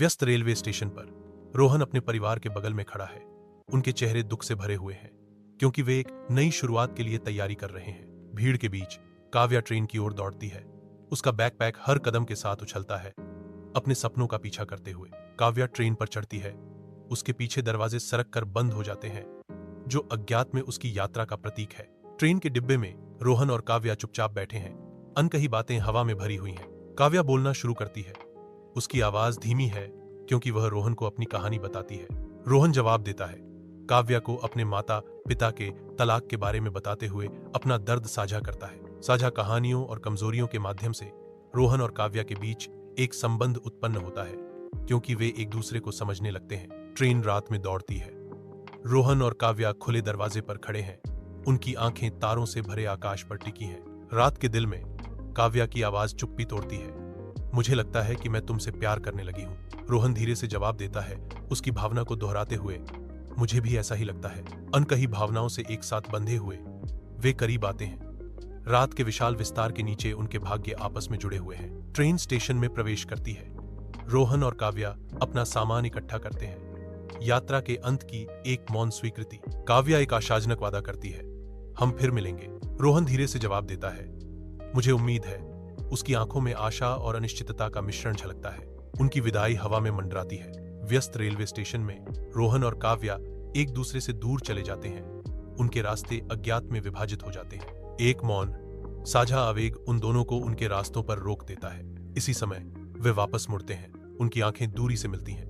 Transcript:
व्यस्त railway station पर रोहन अपने परिवार के बगल में खड़ा है। उनके चेहरे दुख से भरे हुए हैं क्योंकि वे एक नई शुरुआत के लिए तैयारी कर रहे हैं। भीड़ के बीच काव्या ट्रेन की ओर दौड़ती है। उसका बैकपैक हर कदम के साथ उछलता है, अपने सपनों का पीछा करते हुए। काव्या ट्रेन पर चढ़ती है। उसके पीछे दरवाजे सरक कर बंद हो जाते हैं, जो अज्ञात में उसकी यात्रा का प्रतीक है। ट्रेन के डिब्बे में रोहन और काव्या चुपचाप बैठे हैं। अनकही बातें हवा में भरी हुई हैं। काव्या बोलना शुरू करती है। उसकी आवाज धीमी है क्योंकि वह रोहन को अपनी कहानी बताती है। रोहन जवाब देता है, काव्या को अपने माता पिता के तलाक के बारे में बताते हुए अपना दर्द साझा करता है। साझा कहानियों और कमजोरियों के माध्यम से रोहन और काव्या के बीच एक संबंध उत्पन्न होता है क्योंकि वे एक दूसरे को समझने लगते हैं। ट्रेन रात में दौड़ती है। रोहन और काव्या खुले दरवाजे पर खड़े हैं। उनकी आंखें तारों से भरे आकाश पर टिकी हैं। रात के दिल में काव्या की आवाज चुप्पी तोड़ती है, मुझे लगता है कि मैं तुमसे प्यार करने लगी हूं। रोहन धीरे से जवाब देता है, उसकी भावना को दोहराते हुए, मुझे भी ऐसा ही लगता है। अनकही भावनाओं से एक साथ बंधे हुए वे करीब आते हैं। रात के विशाल विस्तार के नीचे उनके भाग्य आपस में जुड़े हुए हैं। ट्रेन स्टेशन में प्रवेश करती है। रोहन और काव्या अपना सामान इकट्ठा करते हैं। यात्रा के अंत की एक मौन स्वीकृति। काव्या एक आशाजनक वादा करती है, हम फिर मिलेंगे। रोहन धीरे से जवाब देता है, मुझे उम्मीद है। उसकी आंखों में आशा और अनिश्चितता का मिश्रण झलकता है। उनकी विदाई हवा में मंडराती है। व्यस्त रेलवे स्टेशन में रोहन और काव्या एक दूसरे से दूर चले जाते हैं। उनके रास्ते अज्ञात में विभाजित हो जाते हैं। एक मौन साझा आवेग उन दोनों को उनके रास्तों पर रोक देता है। इसी समय वे वापस मुड़ते हैं। उनकी आंखें दूरी से मिलती हैं।